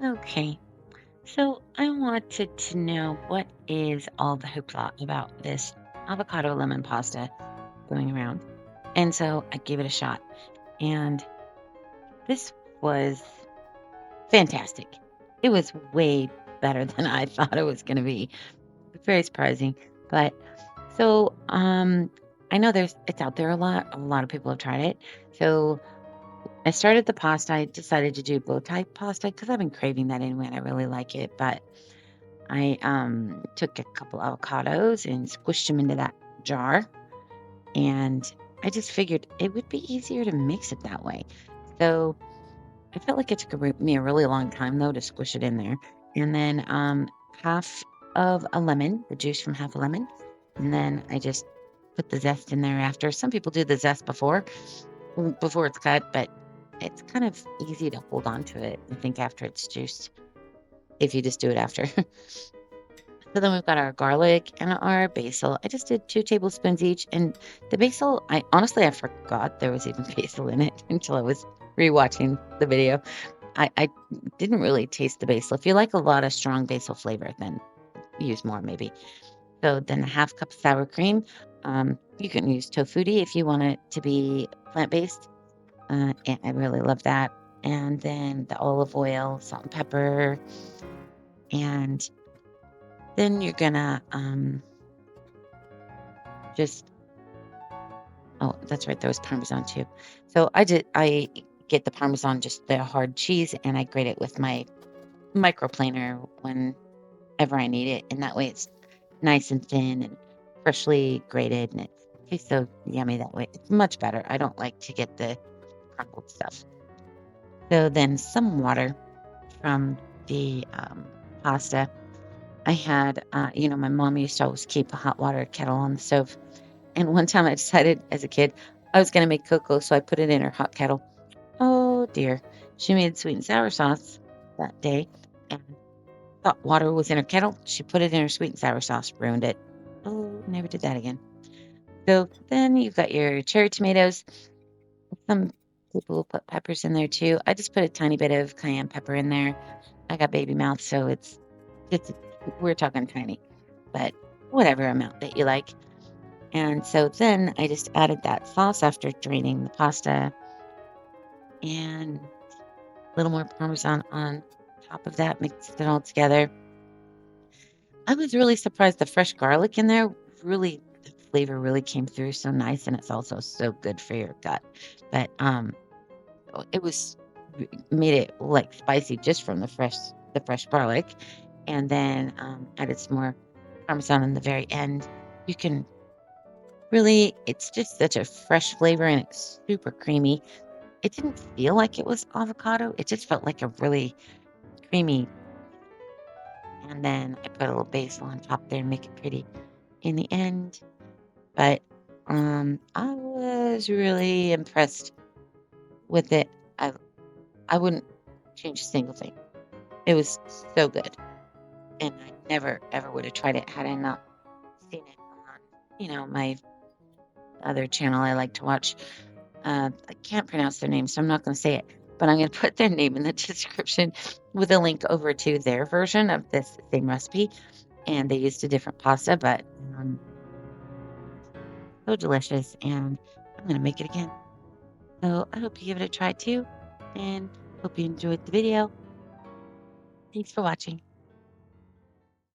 Okay. So I wanted to know what is all the hoopla about this avocado lemon pasta going around. And so I gave it a shot. And this was fantastic. It was way better than I thought it was going to be. Very surprising. But I know it's out there a lot. A lot of people have tried it. So I started the pasta. I decided to do bowtie pasta because I've been craving that anyway, and I really like it. But I took a couple avocados and squished them into that jar, and I just figured it would be easier to mix it that way. So I felt like it took me a really long time though to squish it in there, and then half of a lemon, the juice from half a lemon, and then I just put the zest in there after. Some people do the zest before it's cut, but it's kind of easy to hold on to it, I think, after it's juiced, if you just do it after. So then we've got our garlic and our basil. I just did 2 tablespoons each, and the basil, I forgot there was even basil in it until I was rewatching the video. I didn't really taste the basil. If you like a lot of strong basil flavor, then use more maybe. So then a half cup sour cream. You can use Tofutti if you want it to be plant-based. And I really love that. And then the olive oil, salt and pepper, and then you're gonna just oh, that's right, there was Parmesan too. So I get the Parmesan, just the hard cheese, and I grate it with my microplaner whenever I need it, and that way it's nice and thin and freshly grated, and it tastes so yummy that way. It's much better. I don't like to get the crumbled stuff. So then some water from the pasta. I had, my mom used to always keep a hot water kettle on the stove. And one time I decided as a kid I was going to make cocoa, so I put it in her hot kettle. Oh dear. She made sweet and sour sauce that day and thought water was in her kettle. She put it in her sweet and sour sauce, ruined it. Oh, never did that again. So then you've got your cherry tomatoes. Some people will put peppers in there too. I just put a tiny bit of cayenne pepper in there. I got baby mouth, so it's we're talking tiny, but whatever amount that you like. And so then I just added that sauce after draining the pasta and a little more Parmesan on top of that, mixed it all together. I was really surprised the fresh garlic in there really, the flavor really came through so nice, and it's also so good for your gut. But it was made it like spicy just from the fresh garlic, and then added some more Parmesan in the very end. You can really, it's just such a fresh flavor and it's super creamy. It didn't feel like it was avocado. It just felt like a really creamy. And then I put a little basil on top there and make it pretty in the end. But I was really impressed with it. I I wouldn't change a single thing. It was so good. And I never ever would have tried it had I not seen it on, my other channel I like to watch. I can't pronounce their name, so I'm not going to say it, but I'm going to put their name in the description with a link over to their version of this same recipe. And they used a different pasta, but so delicious. And I'm going to make it again. So I hope you give it a try too. And hope you enjoyed the video. Thanks for watching.